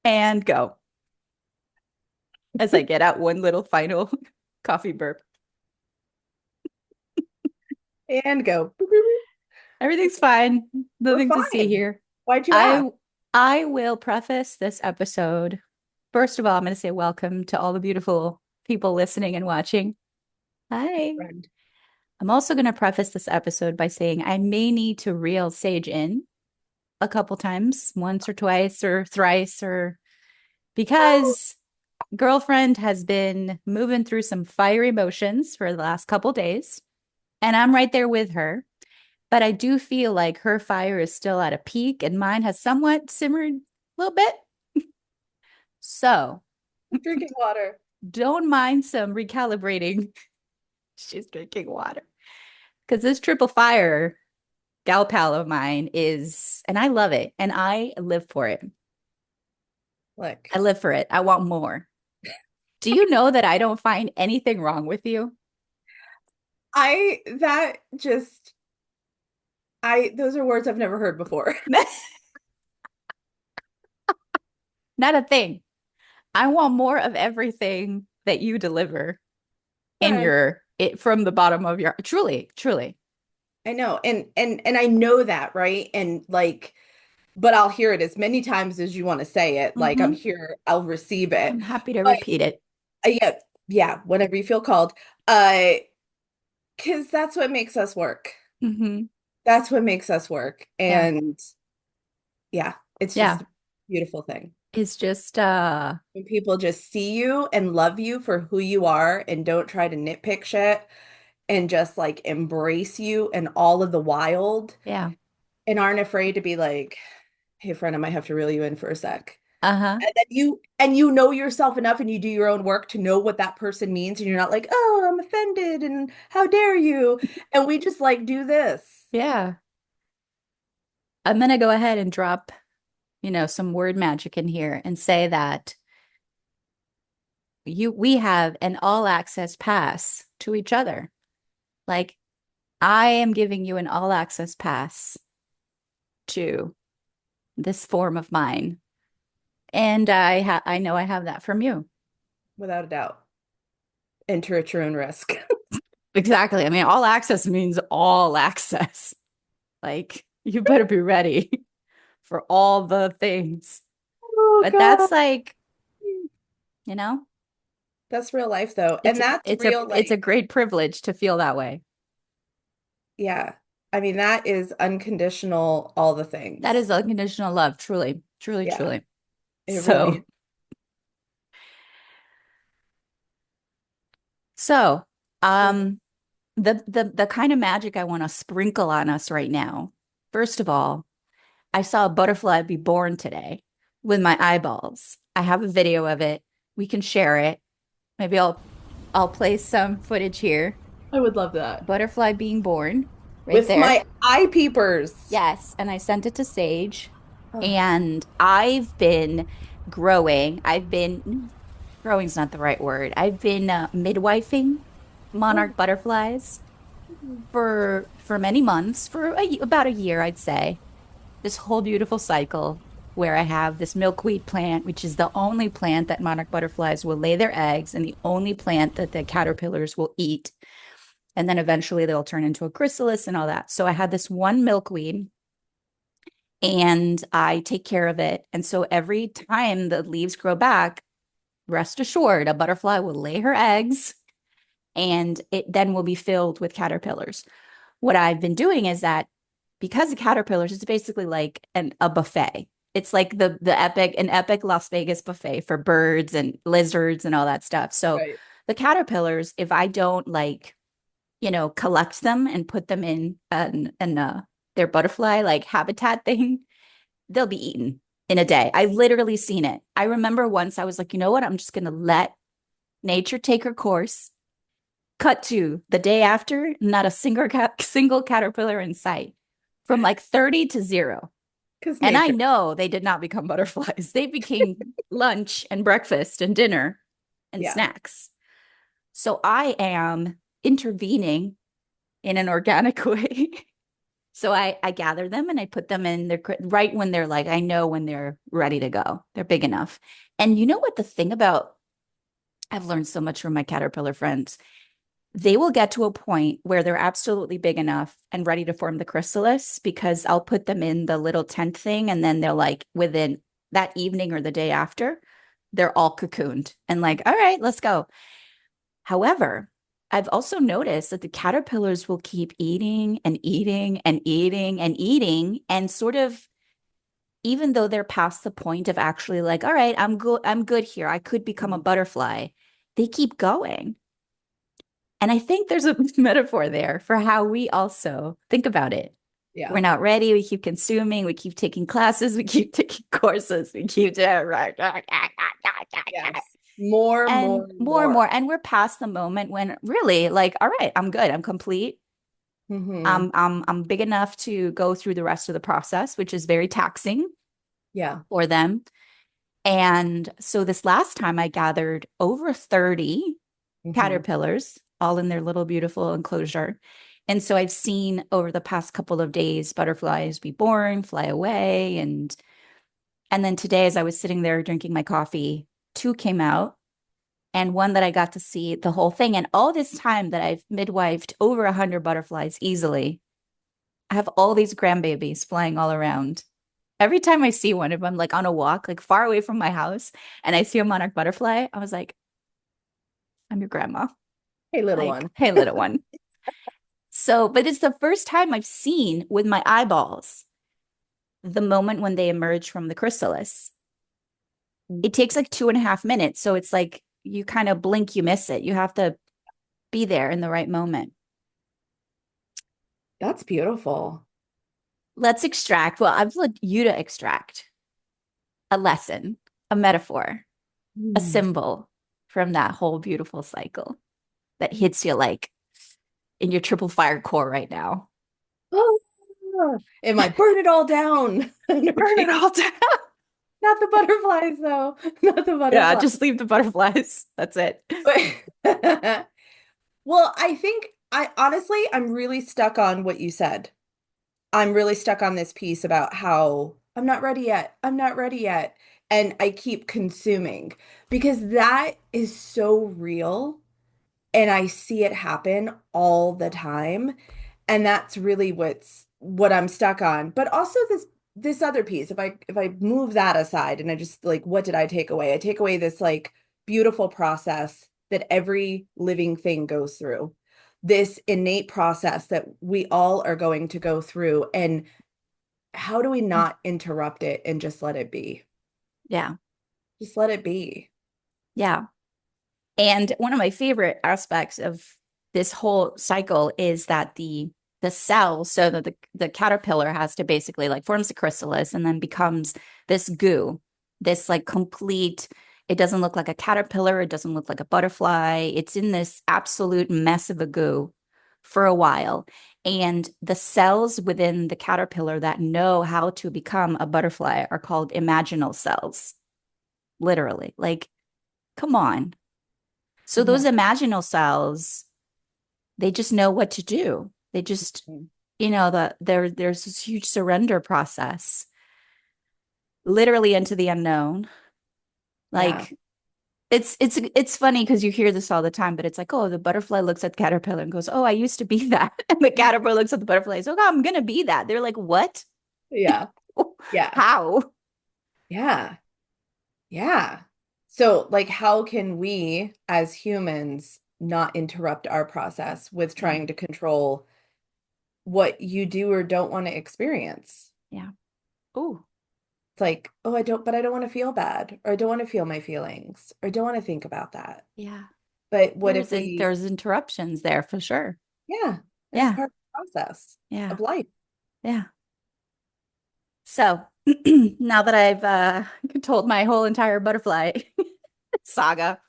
And go. As I get out one little final coffee burp. And go. Boop, boop, boop. Everything's fine. We're Nothing to see fine. here. Why'd you ask? I I will preface this episode. First of all, I'm going to say welcome to all the beautiful people listening and watching. Hi. Friend. I'm also going to preface this episode by saying I may need to reel Sage in a couple times, once or twice or thrice, or Oh, because girlfriend has been moving through some fiery emotions for the last couple days, and I'm right there with her. But I do feel like her fire is still at a peak and mine has somewhat simmered a little bit. So I'm drinking water. don't mind some recalibrating. She's drinking water. Because this triple fire gal pal of mine is, and I love it, and I live for it. Look, I live for it. I want more. Do you know that I don't find anything wrong with you? that just, those are words I've never heard before. Not a thing. I want more of everything that you deliver Go in ahead. your it from the bottom of your truly, truly. I know. And I know that, right? And like, but I'll hear it as many times as you want to say it. Like I'm Hmm. here, I'll receive it. I'm happy to But repeat it. yeah, yeah, whenever you feel called. Uh, because that's what makes us work. Hmm. That's what makes us work. Yeah. And yeah, it's just Yeah. a beautiful thing. It's just When people just see you and love you for who you are and don't try to nitpick shit and just like embrace you and all of the wild yeah. and aren't afraid to be like, hey friend, I might have to reel you in for a sec. Uh-huh. And then you know yourself enough and you do your own work to know what that person means and you're not like, oh, I'm offended and how dare you? And we just like do this. Yeah. I'm gonna go ahead and drop, some word magic in here and say that we have an all access pass to each other. Like I am giving you an all access pass to this form of mine. And I know I have that from you. Without a doubt. Enter at your own risk. Exactly. I mean, all access means all access. Like you better be ready for all the things. Oh But God. that's like, you know, That's real life though. it's And that's it's a real it's a like, great privilege to feel that way. yeah. I mean, that is unconditional, all the That things. is unconditional love, truly, truly, Yeah, truly. it really So, is. so, um, the kind of magic I want to sprinkle on us right now. First of all, I saw a butterfly be born today with my eyeballs. I have a video of it. We can share it. Maybe I'll play some footage here. I would love that. Butterfly being born right With there. my eye peepers. Yes, and I sent it to Sage. Oh, And I've been growing. Growing's not the right word. I've been midwifing oh. monarch butterflies for many months, for about a year, I'd say. This whole beautiful cycle where I have this milkweed plant, which is the only plant that monarch butterflies will lay their eggs and the only plant that the caterpillars will eat. And then eventually they'll turn into a chrysalis and all that. So I had this one milkweed and I take care of it. And so every time the leaves grow back, rest assured, a butterfly will lay her eggs and it then will be filled with caterpillars. What I've been doing is that because the caterpillars, it's basically like a buffet. It's like an epic Las Vegas buffet for birds and lizards and all that stuff. So Right. the caterpillars, if I don't collect them and put them in their butterfly like habitat thing, they'll be eaten in a day. I've literally seen it. I remember once I was like, you know what? I'm just going to let nature take her course. Cut to the day after, not a single caterpillar in sight, from like 30 to zero. Because And I nature. know they did not become butterflies. They became lunch and breakfast and dinner and Yeah. snacks. So I am intervening in an organic way So I gather them and I put them in their right when they're like, I know when they're ready to go. They're big enough. And you know what the thing about, I've learned so much from my caterpillar friends. They will get to a point where they're absolutely big enough and ready to form the chrysalis because I'll put them in the little tent thing and then they're like within that evening or the day after, they're all cocooned and like, all right, let's go. However, I've also noticed that the caterpillars will keep eating and eating and eating and eating and sort of even though they're past the point of actually like, all right, I'm good here. I could become a Mhm. butterfly. They keep going. And I think there's a metaphor there for how we also think about it. We're Yeah. not ready. We keep consuming. We keep taking classes. We keep taking courses. We keep Yes. More, more, and more and more. more. And we're past the moment when really like, all right, I'm good. I'm complete. Hmm. I'm big enough to go through the rest of the process, which is very taxing Yeah. for them. And so this last time I gathered over 30 Hmm. caterpillars, all in their little beautiful enclosure. And so I've seen over the past couple of days butterflies be born, fly away, and then today as I was sitting there drinking my coffee, two came out and one that I got to see the whole thing. And all this time that I've midwifed over 100 butterflies easily, I have all these grandbabies flying all around. Every time I see one, if I'm like on a walk, like far away from my house, and I see a monarch butterfly, I was like, I'm your grandma. Hey, little Like, one. hey, little one. So, but it's the first time I've seen with my eyeballs the moment when they emerge from the chrysalis. It takes like 2.5 minutes. So it's like you kind of blink, you miss it. You have to be there in the right moment. That's beautiful. Let's extract. Well, I've let you to extract a lesson, a metaphor, a Mm. symbol from that whole beautiful cycle that hits you like in your triple fire core right now. Oh, it might burn it all down Burn it energy. all down. Not the butterflies, though. Not the Yeah, butterflies. just leave the butterflies. That's it. Well, I think I honestly, I'm really stuck on what you said. I'm really stuck on this piece about how I'm not ready yet. I'm not ready yet. And I keep consuming because that is so real. And I see it happen all the time. And that's really what I'm stuck on. But also this other piece, if I move that aside and I just like what did I take away? I take away this like beautiful process that every living thing goes through. This innate process that we all are going to go through. And how do we not interrupt it and just let it be? Yeah. Just let it be. Yeah. And one of my favorite aspects of this whole cycle is that the cell, so that the caterpillar has to basically like forms the chrysalis and then becomes this goo, this like complete, it doesn't look like a caterpillar, it doesn't look like a butterfly. It's in this absolute mess of a goo for a while. And the cells within the caterpillar that know how to become a butterfly are called imaginal cells, literally. Like, come on. So Oh those my imaginal cells, they just know what to do. They just, God. there's this huge surrender process, literally into the unknown. Yeah. Like it's funny because you hear this all the time, but it's like, oh, the butterfly looks at the caterpillar and goes, oh, I used to be that. And the caterpillar looks at the butterfly and says, oh, I'm gonna be that. They're like, what? Yeah. Yeah. How? Yeah. Yeah. So, like, how can we as humans not interrupt our process with Yeah, trying to control what you do or don't want to experience? yeah. Oh, It's like, oh, but I don't want to feel bad, or I don't want to feel my feelings, or I don't want to think about that. yeah. But what if we, There's interruptions there for sure. yeah, that's Yeah, part of the process yeah, of life. yeah. So now that I've told my whole entire butterfly saga,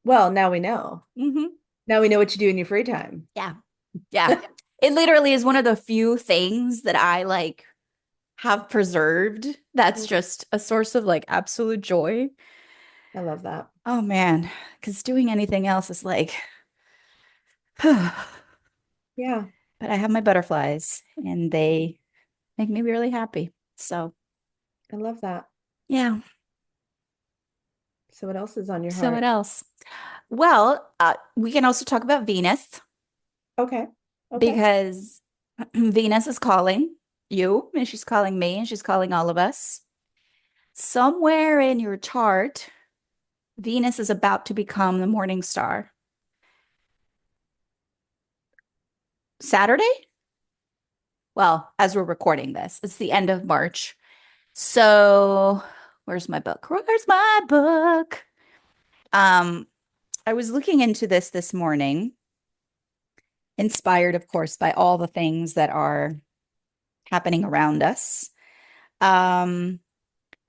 Well, now we know. hmm Now we know what you do in your free time. yeah, yeah, it literally is one of the few things that I like have preserved. That's just a source of like absolute joy. I love that. Oh man, because doing anything else is like, Yeah. but I have my butterflies and they make me really happy. So, I love that. yeah. So what else is on your So what heart? else? Well, we can also talk about Venus Okay. Okay. because Venus is calling you and she's calling me and she's calling all of us. Somewhere in your chart, Venus is about to become the morning star. Saturday? Well, as we're recording this, it's the end of March. So, where's my book? Where's my book? Um, I was looking into this morning, inspired, of course, by all the things that are happening around us. Um,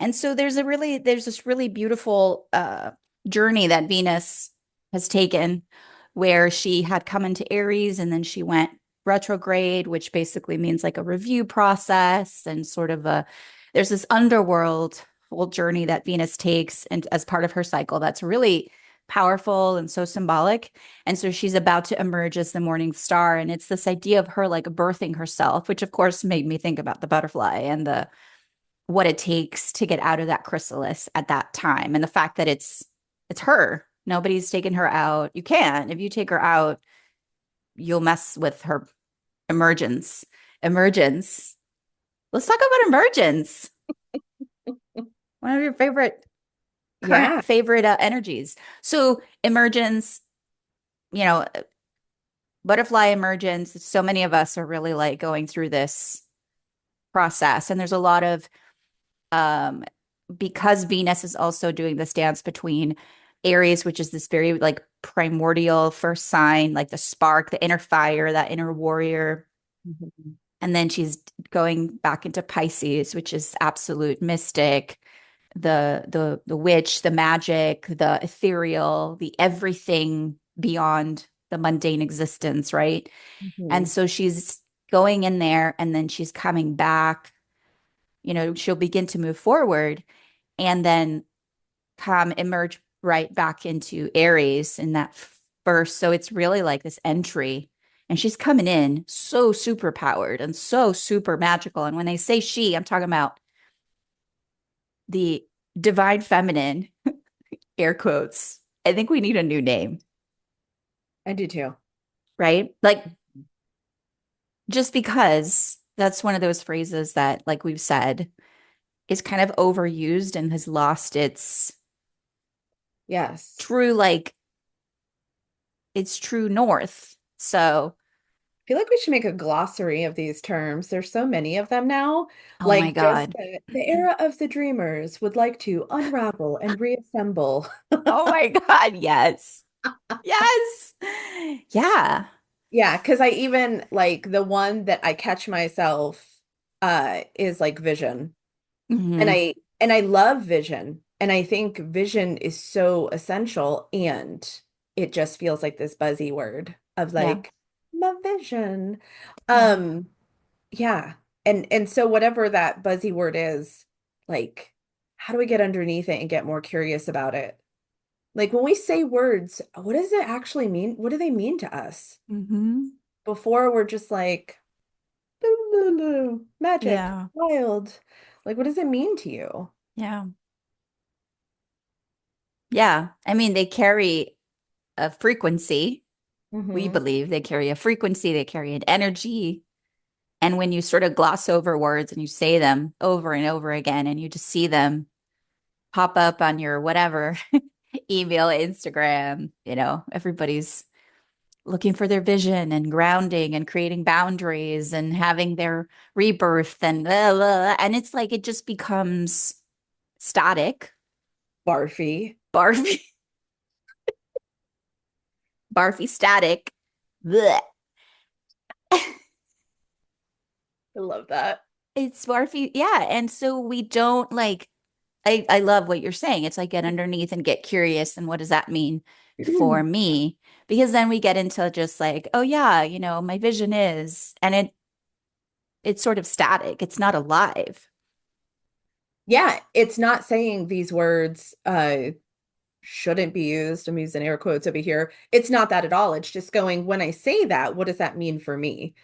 And so there's this really beautiful journey that Venus has taken where she had come into Aries and then she went retrograde, which basically means like a review process and sort of there's this underworld whole journey that Venus takes and as part of her cycle that's really powerful and so symbolic. And so she's about to emerge as the morning star. And it's this idea of her like birthing herself, which of course made me think about the butterfly and the what it takes to get out of that chrysalis at that time and the fact that it's her. Nobody's taken her out. You can. If you take her out, you'll mess with her emergence. Emergence. Let's talk about emergence. One of your favorite current Yeah. favorite energies. So emergence, you know, butterfly emergence, so many of us are really like going through this process and there's a lot of um because Venus is also doing this dance between Aries, which is this very like primordial first sign, like the spark, the inner fire, that inner warrior. Mhm. And then she's going back into Pisces, which is absolute mystic, the witch, the magic, the ethereal, the everything beyond the mundane existence, right? And Mhm. so she's going in there and then she's coming back, she'll begin to move forward and then come emerge right back into Aries in that first. So it's really like this entry. And she's coming in so super powered and so super magical. And when they say she, I'm talking about the divine feminine, air quotes. I think we need a new name, I do too. right? Like, just because that's one of those phrases that, like we've said, is kind of overused and has lost Yes. true, like, its true north. So, I feel like we should make a glossary of these terms. There's so many of them now. oh my Like just God. the era of the dreamers would like to unravel and reassemble. Oh my God, yes. Yes. Yeah. Yeah, because I even like the one that I catch myself is like vision. And Hmm. I love vision. And I think vision is so essential and it just feels like this buzzy word of Yeah. like my vision. Yeah. Um yeah. And so whatever that buzzy word is, like how do we get underneath it and get more curious about it? Like when we say words, what does it actually mean? What do they mean to us? Hmm. Before we're just like magic, Yeah. wild. Like what does it mean to you? Yeah. Yeah. I mean, they carry a frequency. We Hmm. believe they carry a frequency, they carry an energy. And when you sort of gloss over words and you say them over and over again, and you just see them pop up on your whatever email, Instagram, everybody's looking for their vision and grounding and creating boundaries and having their rebirth and blah, blah, and it's like it just becomes static, Barfy. barfy, barfy static. Blech. I love that. It's barfy, yeah. And so we don't like. I love what you're saying. It's like get underneath and get curious. And what does that mean for me? Because then we get into just like, oh yeah, my vision is, and it's sort of static. It's not alive. Yeah, it's not saying these words shouldn't be used. I'm using air quotes over here. It's not that at all. It's just going, when I say that, what does that mean for me?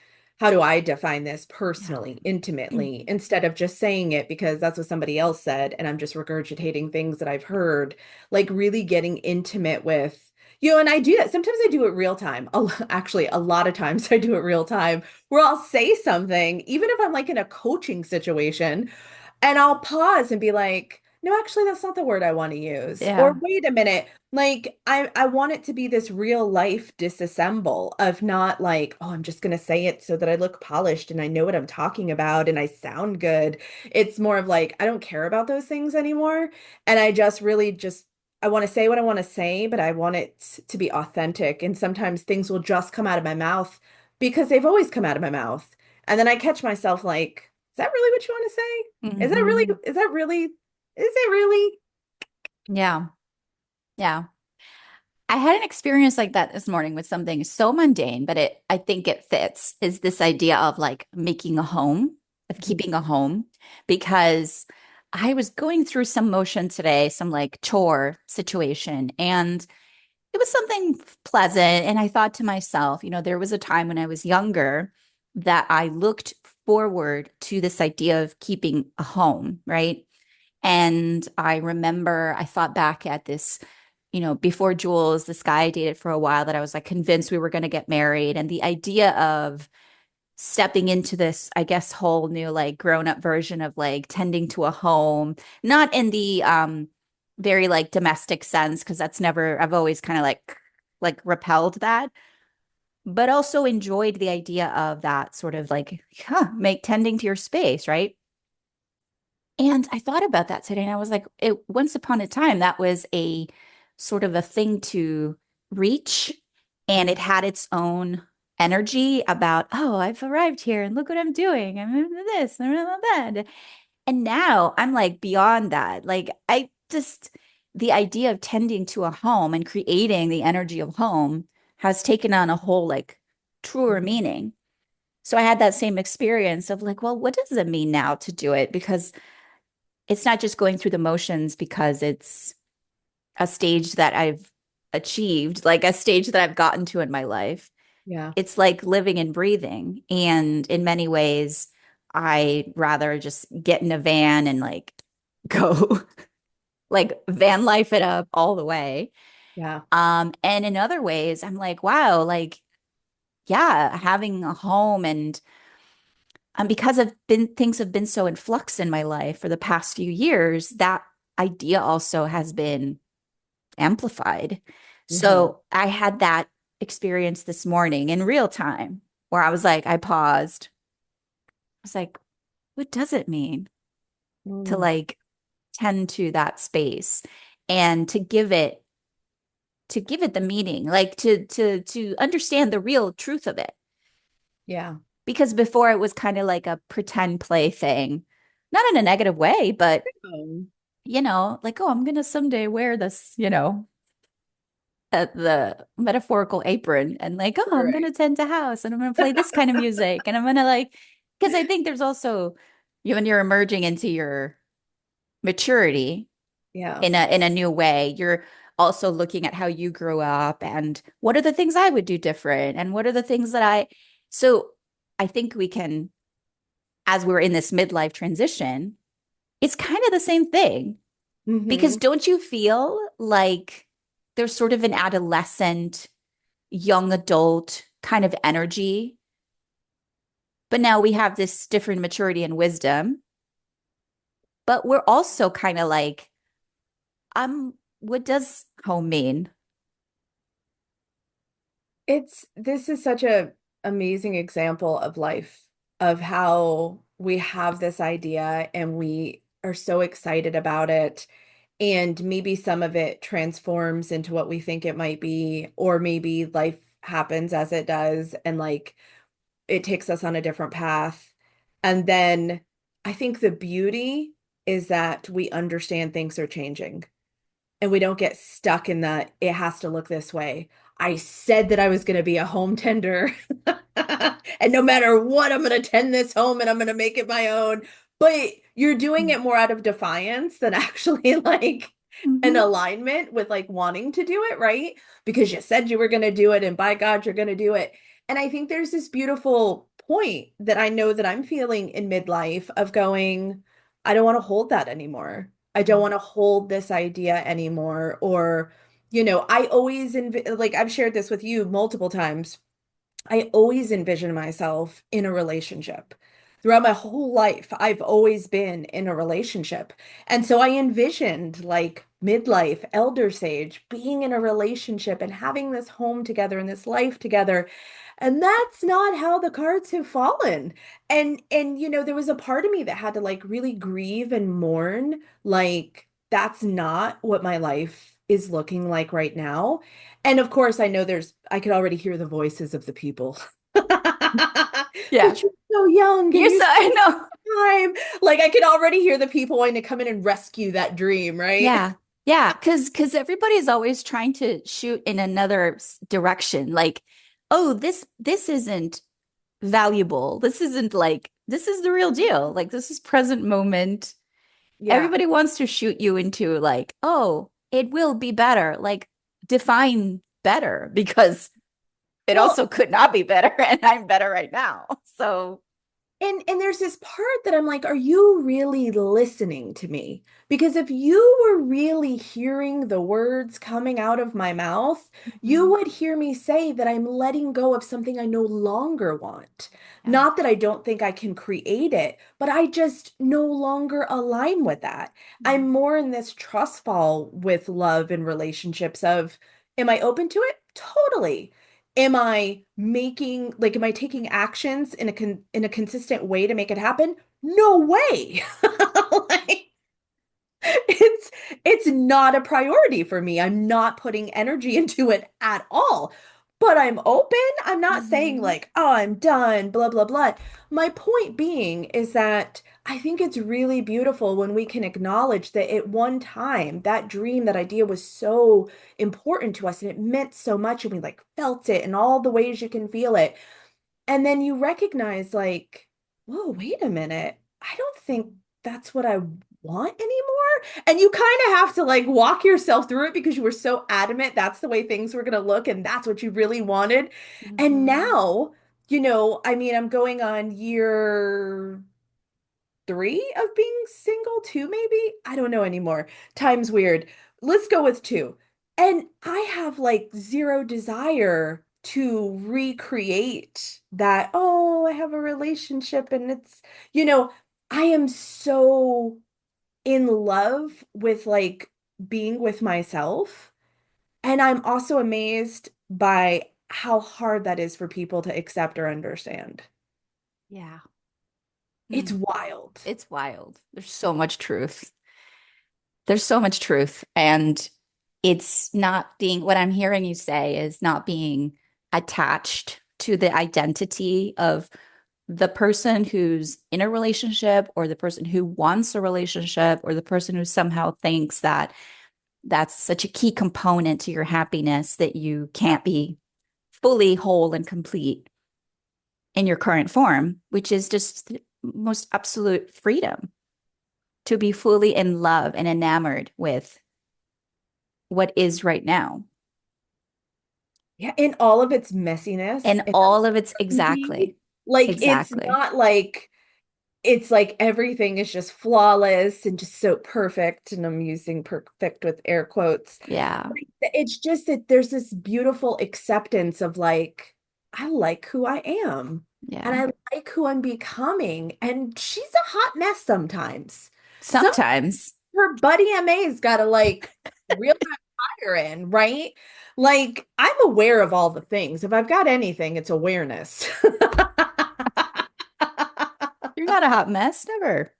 how do I define this Yeah. personally, intimately, instead of just saying it because that's what somebody else said and I'm just regurgitating things that I've heard, like really getting intimate with, and I do that. Sometimes I do it real time. Actually, a lot of times I do it real time where I'll say something, even if I'm like in a coaching situation, and I'll pause and be like, no, actually, that's not the word I want to use. Or Yeah. wait a minute, like I want it to be this real life disassemble of not like, oh, I'm just gonna say it so that I look polished and I know what I'm talking about and I sound good. It's more of like, I don't care about those things anymore. And I just really just I want to say what I want to say, but I want it to be authentic. And sometimes things will just come out of my mouth because they've always come out of my mouth. And then I catch myself like, is that really what you want to say? Hmm. Is it really? Yeah. Yeah. I had an experience like that this morning with something so mundane, but I think it fits, is this idea of like making a home, of keeping a home, because I was going through some motion today, some like chore situation, and it was something pleasant. And I thought to myself, there was a time when I was younger that I looked forward to this idea of keeping a home, right? And I remember I thought back at this, before Jules, this guy I dated for a while that I was like convinced we were going to get married. And the idea of stepping into this, I guess, whole new like grown up version of like tending to a home, not in the very like domestic sense, because that's never, I've always kind of like repelled that, but also enjoyed the idea of that sort of like, make tending to your space, right? And I thought about that today and I was like, once upon a time, that was a sort of a thing to reach. And it Mhm. had its own energy about, oh, I've arrived here and look what I'm doing. I'm doing this and that. And now I'm like beyond that. Like, the idea of tending to a home and creating the energy of home has taken on a whole like truer Mhm. meaning. So I had that same experience of like, well, what does it mean now to do it? Because it's not just going through the motions because it's a stage that I've achieved, like a stage that I've gotten to in my life. Yeah. It's like living and breathing. And in many ways, I rather just get in a van and like go like van life it up all the way. Yeah. And in other ways, I'm like, wow, like, yeah, having a home and because things have been so in flux in my life for the past few years, that idea also has been amplified. Hmm. So I had that experience this morning in real time where I was like, I paused. I was like, what does it mean to Mm. like tend to that space and to give it the meaning, like to understand the real truth of it? Yeah. Because before it was kind of like a pretend play thing, not in a negative way, but Um, like, oh, I'm gonna someday wear this, the metaphorical apron and like, oh, I'm gonna right. tend to house and I'm gonna play this kind of music and I'm gonna like, because I think there's also when you're emerging into your maturity Yeah. in a new way, you're also looking at how you grew up and what are the things I would do different and what are the things that so I think we can, as we're in this midlife transition, it's kind of the same thing. Because Hmm. don't you feel like there's sort of an adolescent, young adult kind of energy? But now we have this different maturity and wisdom. But we're also kind of like, what does home mean? This is such a amazing example of life, of how we have this idea and we are so excited about it. And maybe some of it transforms into what we think it might be, or maybe life happens as it does and like it takes us on a different path. And then I think the beauty is that we understand things are changing and we don't get stuck in the it has to look this way. I said that I was going to be a home tender, and no matter what, I'm going to tend this home and I'm going to make it my own. But you're doing it more out of defiance than actually like an Mhm. alignment with like wanting to do it, right? Because you said you were going to do it, and by God, you're going to do it. And I think there's this beautiful point that I know that I'm feeling in midlife of going, I don't want to hold that anymore. I don't want to hold this idea anymore. Or, I always like I've shared this with you multiple times. I always envision myself in a relationship. Throughout my whole life, I've always been in a relationship. And so I envisioned like midlife, elder sage, being in a relationship and having this home together and this life together. And that's not how the cards have fallen. And there was a part of me that had to like really grieve and mourn like that's not what my life is looking like right now. And of course, I know I could already hear the voices of the people. Yeah. But you're so young and You're you so, still I know. have time. Like I could already hear the people wanting to come in and rescue that dream, right? Yeah. Yeah. Cause everybody's always trying to shoot in another direction. Like, oh, this isn't valuable. This isn't like, this is the real deal. Like, this is present moment. Yeah. Everybody wants to shoot you into like, oh, it will be better. Like, define better because it Well, also could not be better. And I'm better right now. So, and there's this part that I'm like, are you really listening to me? Because if you were really hearing the words coming out of my mouth, you mhm, would hear me say that I'm letting go of something I no longer want. yeah. Not that I don't think I can create it, but I just no longer align with that. I'm more in this trust fall with love and relationships of, am I open to it? Totally. Am I taking actions in a consistent way to make it happen? No way. Like, it's it's not a priority for me. I'm not putting energy into it at all. But I'm open. I'm not saying Mhm. like, oh, I'm done, blah, blah, blah. My point being is that I think it's really beautiful when we can acknowledge that at one time, that dream, that idea was so important to us and it meant so much and we like felt it in all the ways you can feel it. And then you recognize, like, whoa, wait a minute. I don't think that's what I want anymore. And you kind of have to like walk yourself through it because you were so adamant that's the way things were going to look and that's what you really wanted. And Mhm. now, I mean, I'm going on year 3 of being single, two, maybe. I don't know anymore. Time's weird. Let's go with 2. And I have like zero desire to recreate that. Oh, I have a relationship and you know, I am so in love with like being with myself. And I'm also amazed by how hard that is for people to accept or understand. Yeah. It's Mm. wild. It's wild. There's so much truth. There's so much truth. And it's not being, what I'm hearing you say is not being attached to the identity of the person who's in a relationship or the person who wants a relationship or the person who somehow thinks that that's such a key component to your happiness that you can't be fully whole and complete in your current form, which is just the most absolute freedom to be fully in love and enamored with what is right now Yeah, in all of its messiness and and all of its uncertainty, exactly, like exactly. it's like everything is just flawless and just so perfect. And I'm using perfect with air quotes. Yeah, Like, it's just that there's this beautiful acceptance of like, I like who I am and yeah. I like who I'm becoming. And she's a hot mess sometimes. Some Sometimes her buddy MA's got to like reel that fire in, right? Like I'm aware of all the things. If I've got anything, it's awareness. you're not a hot mess, never.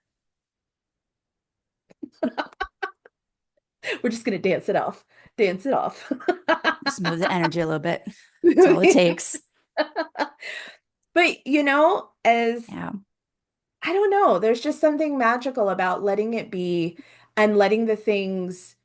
We're just gonna dance it off. Dance it off. Just move the energy a little bit. That's all it takes. But as Yeah. I don't know, there's just something magical about letting it be and letting the things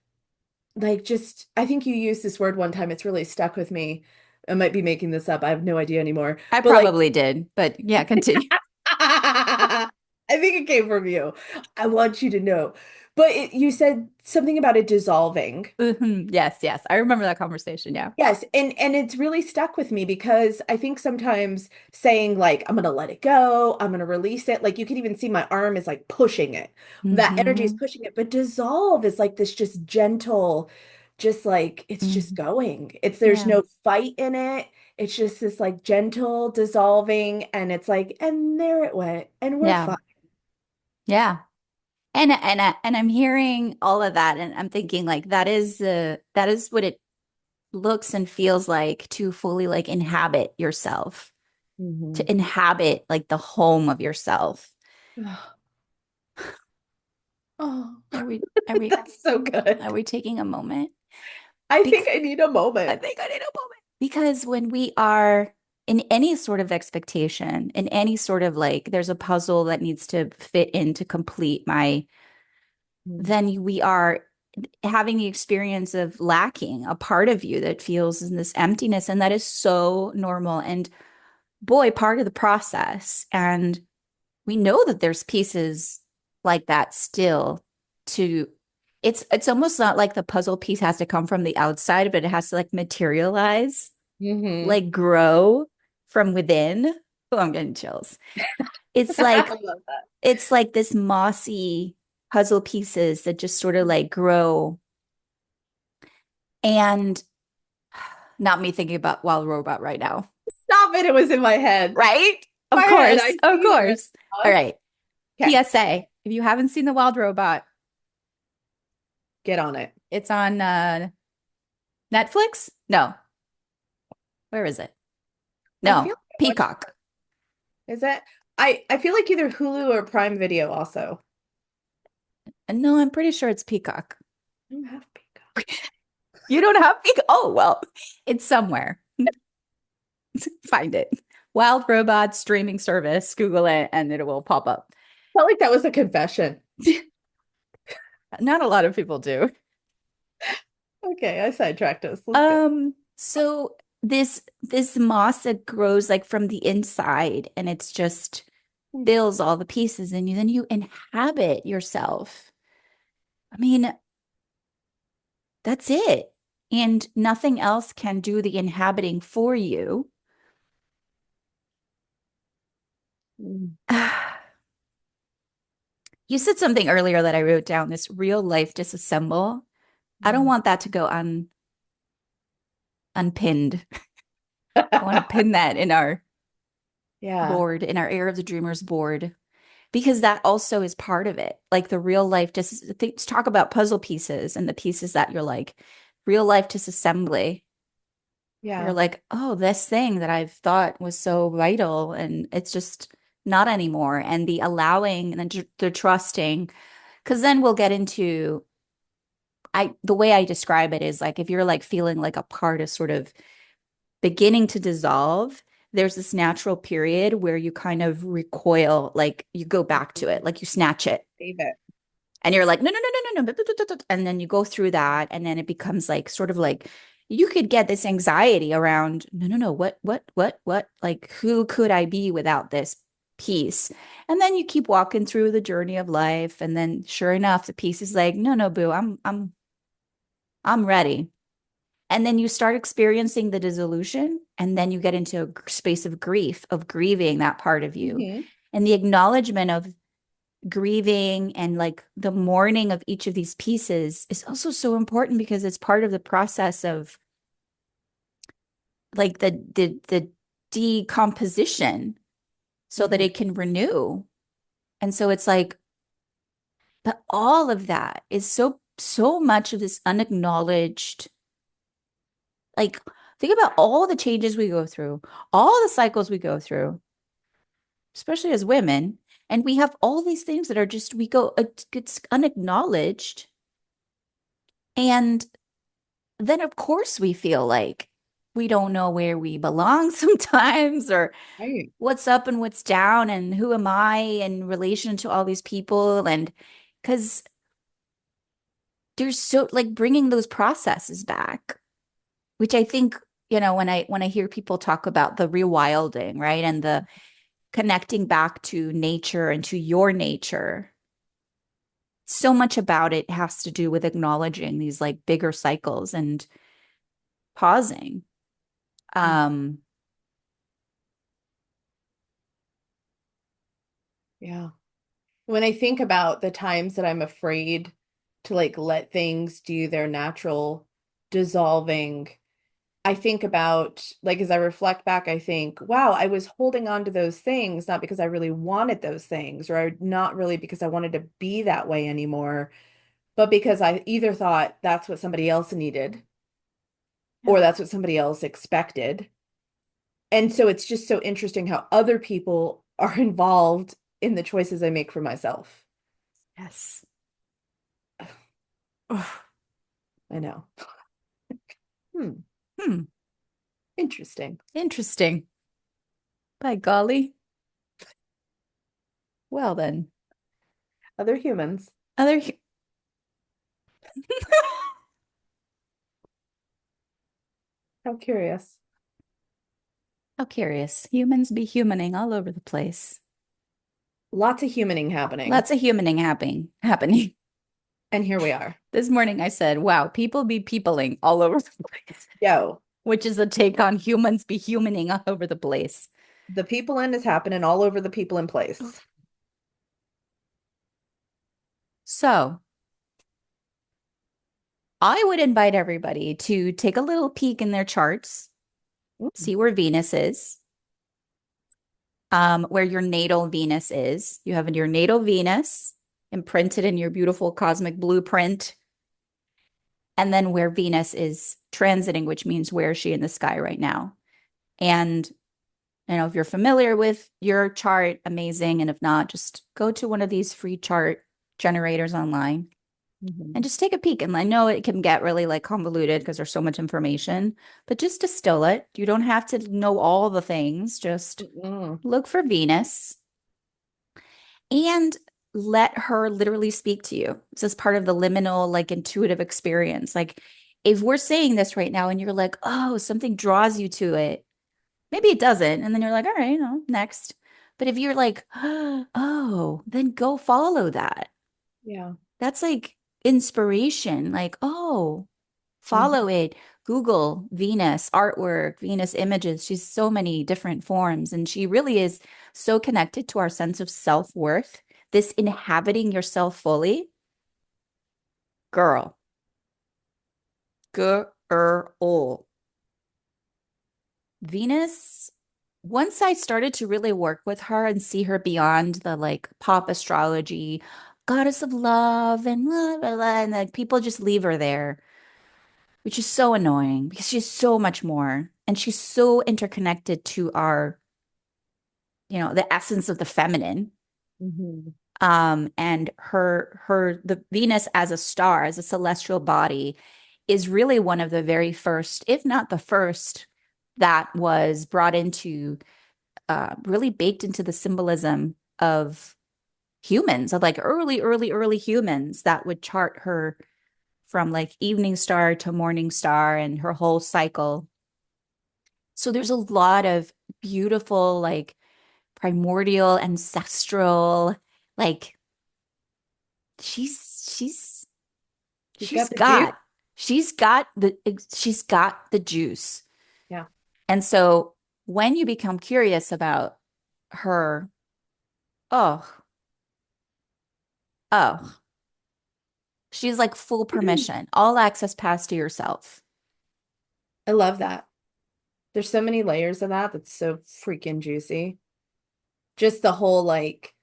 like just I think you used this word one time, it's really stuck with me. I might be making this up. I have no idea anymore. I But like probably did, but yeah, continue. I think it came from you. I want you to know. But you said something about it dissolving. Mhm. Yes, yes. I remember that conversation. Yeah. Yes, and it's really stuck with me because I think sometimes saying like I'm gonna let it go, I'm gonna release it, like you can even see my arm is like pushing it. That energy is Hmm. pushing it, but dissolve is like this just gentle, just like it's just Hmm. going. It's there's Yeah. no fight in it. It's just this like gentle dissolving and it's like and there it went and we're Yeah. fine. Yeah. And I'm hearing all of that and I'm thinking like that is what it looks and feels like to fully like inhabit yourself, Hmm. to inhabit like the home of yourself. Oh, Are we that's so are good. we taking a moment? I Bec think I need a I moment. think I need a moment. Because when we are in any sort of expectation, in any sort of like there's a puzzle that needs to fit in to complete my, then we are having the experience of lacking a part of you that feels in this emptiness. And that is so normal. And boy, part of the process. And we know that there's pieces like that still to it's almost not like the puzzle piece has to come from the outside, but it has to like materialize, Mm-hmm. like grow from within. Oh, I'm getting chills. It's I like love that. it's like this mossy puzzle pieces that just sort of like grow. And not me thinking about Wild Robot right now. Stop it. It was in my head. Right? My Of head. course. I Of see your course. All thoughts. right. Okay, PSA. If you haven't seen The Wild Robot, get on it. it's on Netflix? No. Where is it? I No. feel like I watched, Peacock. is that I feel like either Hulu or Prime Video also. No, I'm pretty sure it's Peacock. I don't have Peacock. You don't have Peacock? Oh, well, it's somewhere. Find it. Wild Robot streaming service. Google it and it will pop up. Felt like that was a confession. Not a lot of people do. Okay, I sidetracked us. Let's go. So this moss that grows like from the inside and it's just fills all the pieces and then you inhabit yourself. I mean, that's it. And nothing else can do the inhabiting for you. Mm. You said something earlier that I wrote down, this real life disassemble. I don't want that to go unpinned. I want to pin that in our Yeah, board, in our Air of the Dreamers board, because that also is part of it. Like the real life talk about puzzle pieces and the pieces that you're like real life disassembly. You're yeah. like, oh, this thing that I've thought was so vital and it's just not anymore. And the allowing and the trusting, because then we'll get into the way I describe it is like if you're like feeling like a part is sort of beginning to dissolve, there's this natural period where you kind of recoil, like you go back to it, like you snatch it. Save it. And you're like, no, no, no, no, no, no. And then you go through that. And then it becomes like sort of like you could get this anxiety around, no, no, no, what? Like, who could I be without this piece? And then you keep walking through the journey of life. And then sure enough, the piece is like, no, no, boo, I'm ready. And then you start experiencing the dissolution. And then you get into a space of grief, of grieving that part of you. Hmm. And the acknowledgement of grieving and like the mourning of each of these pieces is also so important because it's part of the process of like the decomposition so that Hmm. it can renew. And so it's like, but all of that is so much of this unacknowledged, like think about all the changes we go through, all the cycles we go through, especially as women. And we have all these things that are just, we go, it's unacknowledged. And then of course we feel like we don't know where we belong sometimes or Right. what's up and what's down and who am I in relation to all these people and because there's so like bringing those processes back, which I think, you know, when I hear people talk about the rewilding, right? And the connecting back to nature and to your nature, so much about it has to do with acknowledging these like bigger cycles and pausing. Mm. Um, Yeah. When I think about the times that I'm afraid to like let things do their natural dissolving, I think about like as I reflect back, I think, wow, I was holding on to those things not because I really wanted those things or not really because I wanted to be that way anymore, but because I either thought that's what somebody else needed yeah. or that's what somebody else expected. And so it's just so interesting how other people are involved in the choices I make for myself. Yes. Ugh. I know. Hmm. Hmm. Interesting. Interesting. By golly. Well then. Other humans. Other How curious. How curious. Humans be humaning all over the place. Lots of humaning happening. Lots of humaning happening. And here we are. This morning I said, wow, people be peopling all over the place, Yo, which is a take on humans be humaning all over the place. the people in is happening all over the people in place. So I would invite everybody to take a little peek in their charts, Mm, see where Venus is, where your natal Venus is. You have your natal Venus imprinted in your beautiful cosmic blueprint, and then where Venus is transiting, which means where is she in the sky right now? And if you're familiar with your chart, amazing. And if not, just go to one of these free chart generators online and mhm. just take a peek. And I know it can get really like convoluted because there's so much information, but just distill it. You don't have to know all the things. Just Mm-mm. look for Venus and let her literally speak to you. This is part of the liminal, like intuitive experience. Like if we're saying this right now and you're like, oh, something draws you to it, maybe it doesn't. And then you're like, all right, next. But if you're like, oh, then go follow that. Yeah. That's like inspiration. Like, oh, follow Mhm. it. Google Venus artwork, Venus images. She's so many different forms. And she really is so connected to our sense of self-worth. This inhabiting yourself fully. Girl, girl. Venus, once I started to really work with her and see her beyond the like pop astrology, goddess of love and blah, blah, blah, and like people just leave her there, which is so annoying because she's so much more and she's so interconnected to our, the essence of the feminine. Mhm. And the Venus as a star, as a celestial body, is really one of the very first, if not the first, that was brought into really baked into the symbolism of humans, of like early humans that would chart her from like evening star to morning star and her whole cycle. So there's a lot of beautiful, like primordial, ancestral, like she's she's She's she's got the juice. got she's got the she's got the juice. Yeah. And so when you become curious about her, oh, oh, she's like full permission, all access pass to yourself. I love that. There's so many layers of that that's so freaking juicy. Just the whole like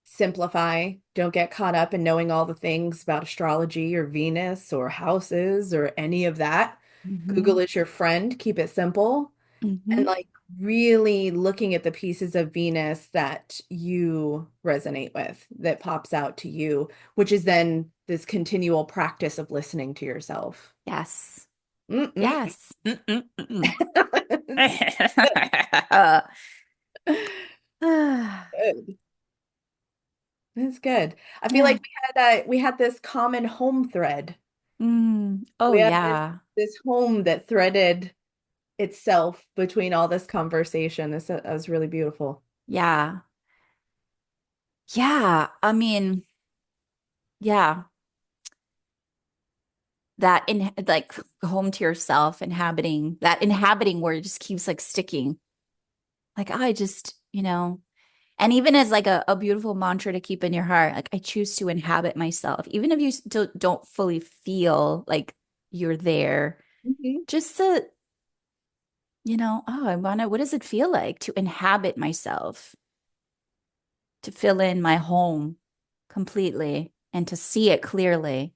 simplify, don't get caught up in knowing all the things about astrology or Venus or houses or any of that. Google Hmm. is your friend, keep it simple. And Hmm. like really looking at the pieces of Venus that you resonate with, that pops out to you, which is then this continual practice of listening to yourself. Yes. Mm-mm. Yes. Mm-mm-mm. Good. That's good. I feel Yeah. like we had this common home thread. Oh, We had yeah. this home that threaded itself between all this conversation. This that was really beautiful. Yeah. Yeah. I mean, yeah, that in like home to yourself, inhabiting that inhabiting word just keeps like sticking. Like I just, and even as like a beautiful mantra to keep in your heart, like I choose to inhabit myself, even if you still don't fully feel like you're there, Mhm. just to, oh, what does it feel like to inhabit myself, to fill in my home completely and to see it clearly.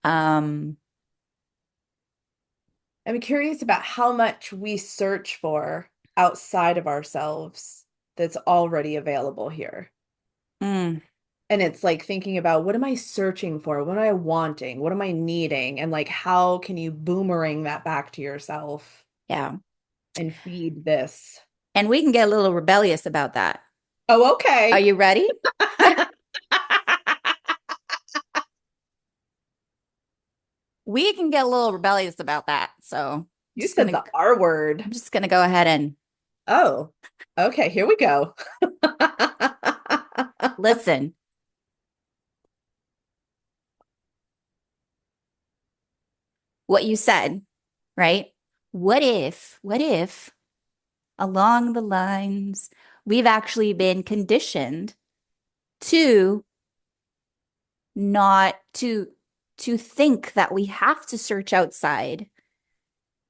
Um, I'm curious about how much we search for outside of ourselves that's already available here. mm, And it's like thinking about what am I searching for? What am I wanting? What am I needing? And like, how can you boomerang that back to yourself yeah. and feed this? And we can get a little rebellious about that. Oh, Are okay. you ready? We can get a little rebellious about that. So You just said gonna the R word. I'm just gonna go ahead and Oh, okay. Here we go. listen. What you said, right? What if along the lines we've actually been conditioned to not to think that we have to search outside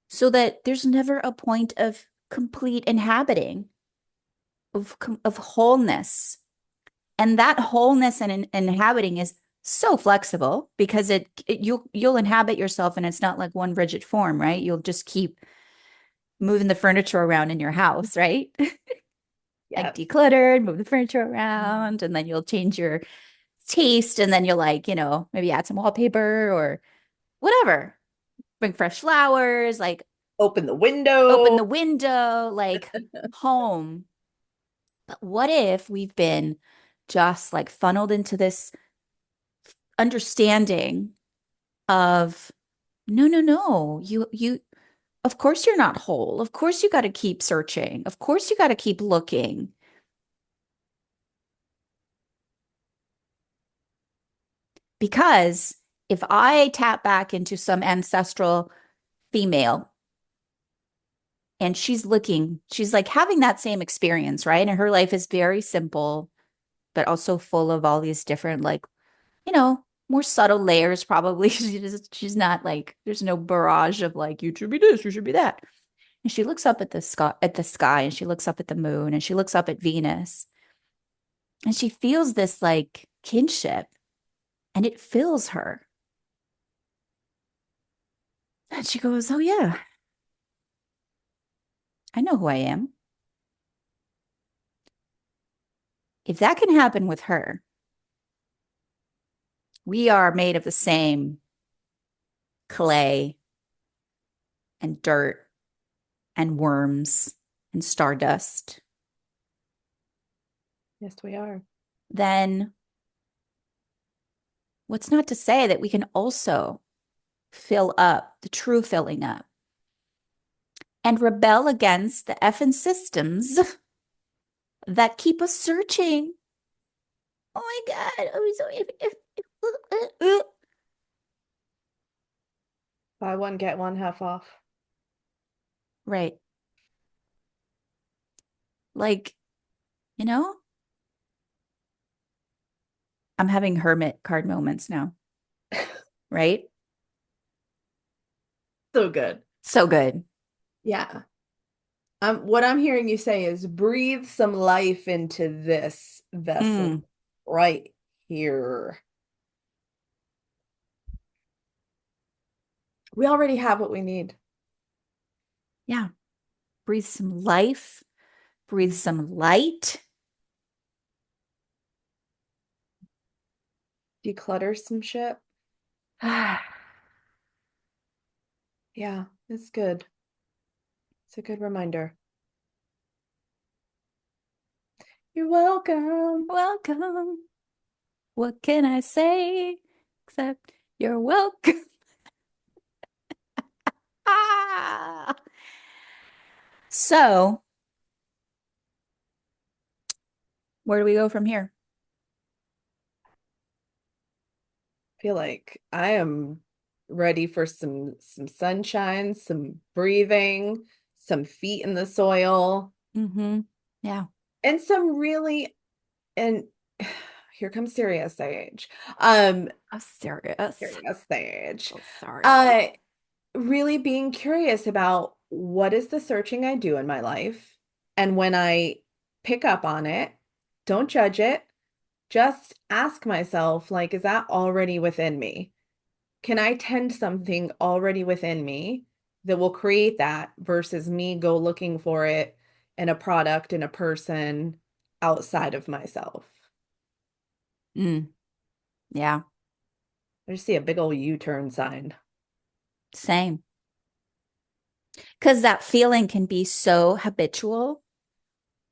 so that there's never a point of complete inhabiting of wholeness. And that wholeness and inhabiting is so flexible because you'll inhabit yourself and it's not like one rigid form, right? You'll just keep moving the furniture around in your house, right? Like Yes. decluttered, move the furniture around, and then you'll change your taste, and then you'll like, maybe add some wallpaper or whatever. Bring fresh flowers, like Open the open window. the window, like home. But what if we've been just like funneled into this understanding of no, no, no, of course you're not whole. Of course you got to keep searching. Of course you got to keep looking. Because if I tap back into some ancestral female and she's like having that same experience, right? And her life is very simple, but also full of all these different, like, more subtle layers, probably. She's not like, there's no barrage of like, you should be this, you should be that. And she looks up at the sky, and she looks up at the moon, and she looks up at Venus, and she feels this like kinship, and it fills her. And she goes, oh, yeah, I know who I am. If that can happen with her, we are made of the same clay and dirt and worms and stardust. Yes, we are. Then what's not to say that we can also fill up the true filling up and rebel against the effing systems that keep us searching. Oh my God. Oh, so Buy one, get one half off. right. Like, you know, I'm having hermit card moments now, right? So good. So good. Yeah. What I'm hearing you say is breathe some life into this vessel Mm, right here. We already have what we need. yeah. Breathe some life, breathe some light. Declutter some shit. I Yeah, it's good. It's a good reminder. You're welcome. Welcome. What can I say except you're welcome? Ah. So, where do we go from here? feel like I am ready for some sunshine, some breathing, some feet in the soil, Mm-hmm. Yeah. and some really and here comes serious sage. Um, I'm serious. serious sage. So serious. Uh, really being curious about what is the searching I do in my life, and when I pick up on it, don't judge it. Just ask myself, like, is that already within me? Can I tend something already within me that will create that versus me go looking for it in a product, in a person outside of myself? Mm, yeah. I just see a big old U-turn sign. Same. Because that feeling can be so habitual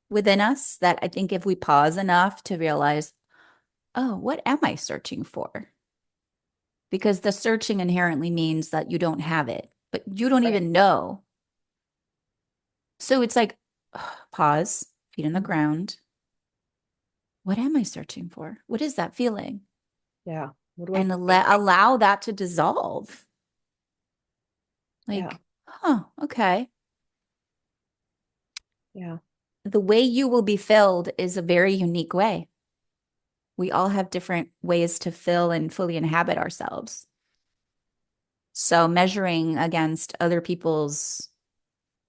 within us that I think if we pause enough to realize, oh, what am I searching for? Because the searching inherently means that you don't have it, but you don't Right. even know. So it's like, pause, feet on the Mhm. ground. What am I searching for? What is that feeling? Yeah. What do I And feel like? allow that to dissolve. Yeah. Like, huh, okay. Yeah. The way you will be filled is a very unique way. We all have different ways to fill and fully inhabit ourselves. So measuring against other people's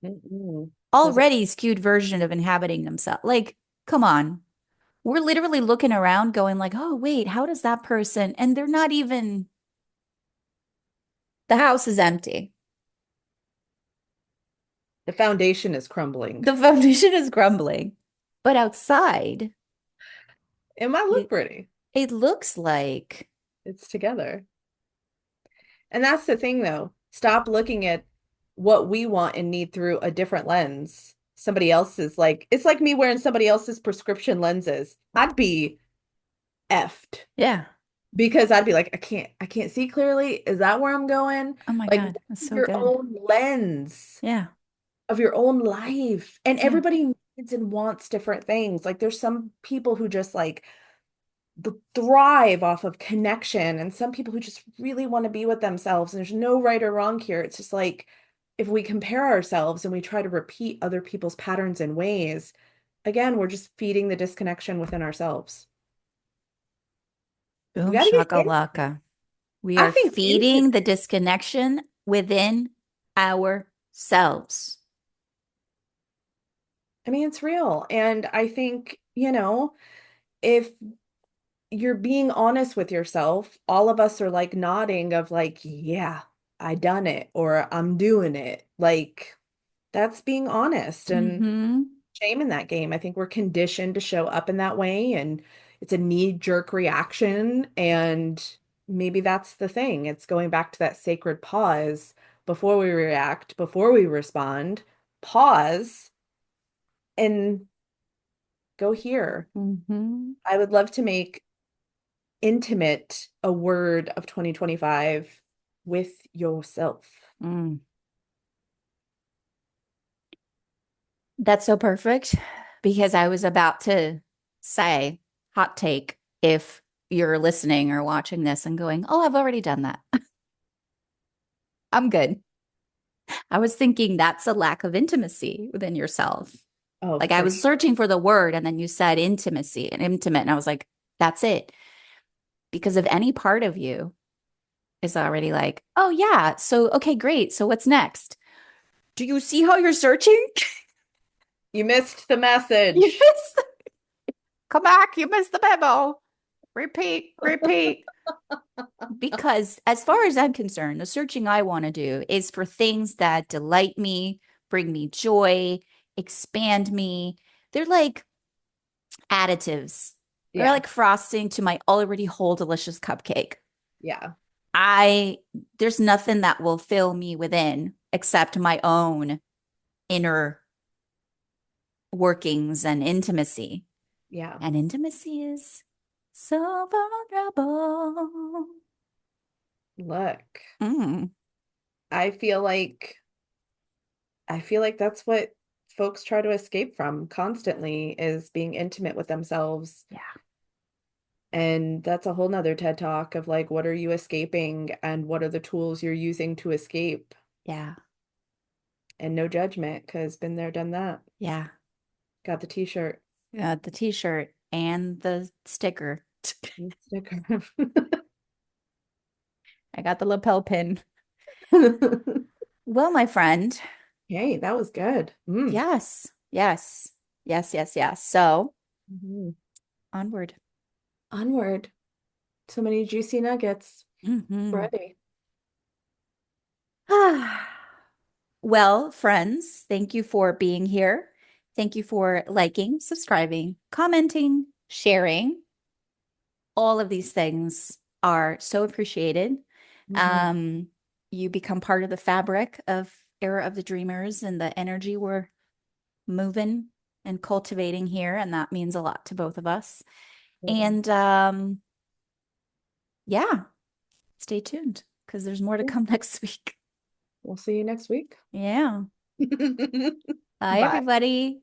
Mm-mm. Doesn't, already skewed version of inhabiting themselves. Like, come on. We're literally looking around going like, "Oh, wait, how does that person?" And they're not even the house is empty. the foundation is crumbling. The foundation is crumbling. But outside, It might look it pretty. it looks like It's together. And that's the thing, though. Stop looking at what we want and need through a different lens. Somebody else's, like, it's like me wearing somebody else's prescription lenses. I'd be effed yeah. because I'd be like, I can't see clearly. Is that where I'm going? Oh my Like, God, that's so your good. own lens Yeah. of your own life. And Yeah. everybody needs and wants different things. Like, there's some people who just like thrive off of connection and some people who just really want to be with themselves, and there's no right or wrong here. It's just like if we compare ourselves and we try to repeat other people's patterns and ways, again, we're just feeding the disconnection within ourselves. We Boom got to get in. shakalaka. We I are think intimate. feeding the disconnection within ourselves. I mean, it's real. And I think, if you're being honest with yourself, all of us are like nodding of like, yeah, I done it or I'm doing it. Like, that's being honest and Mm-hmm. shame in that game. I think we're conditioned to show up in that way, and it's a knee-jerk reaction. And maybe that's the thing. It's going back to that sacred pause before we react, before we respond. Pause and go here. Mm-hmm. I would love to make intimate a word of 2025 with yourself. Mm. That's so perfect because I was about to say hot take if you're listening or watching this and going, "Oh, I've already done that. I'm good." I was thinking that's a lack of intimacy within yourself. Oh, Like I for was sure. searching for the word and then you said intimacy and intimate and I was like, that's it. Because if any part of you is already like, "Oh yeah, so okay, great. So what's next?" Do you see how you're searching? You missed the You message. missed. Come back, you missed the memo. Repeat, repeat. Because as far as I'm concerned, the searching I want to do is for things that delight me, bring me joy, expand me. They're like additives. They're Yeah. like frosting to my already whole delicious cupcake. Yeah. I there's nothing that will fill me within except my own inner workings and intimacy. Yeah. And intimacy is so vulnerable. Look. Mm, I feel like that's what folks try to escape from constantly is being intimate with themselves. yeah. And that's a whole nother TED talk of like, what are you escaping and what are the tools you're using to escape? Yeah. And no judgment, because been there, done that. Yeah. Got the t-shirt. The t-shirt and the sticker. Sticker. I got the lapel pin. Well, my friend, Hey, that was good. yes, yes, yes, yes, yes. So Mhm. onward. Onward. So many juicy nuggets. Hmm. Ready. Well, friends, thank you for being here. Thank you for liking, subscribing, commenting, sharing. All of these things are so appreciated. Mhm. Um, you become part of the fabric of Era of the Dreamers and the energy we're moving and cultivating here, and that means a lot to both of us. Absolutely. And yeah, stay tuned because there's more to Yeah. come next week. We'll see you next week. Yeah. Bye, Bye. everybody.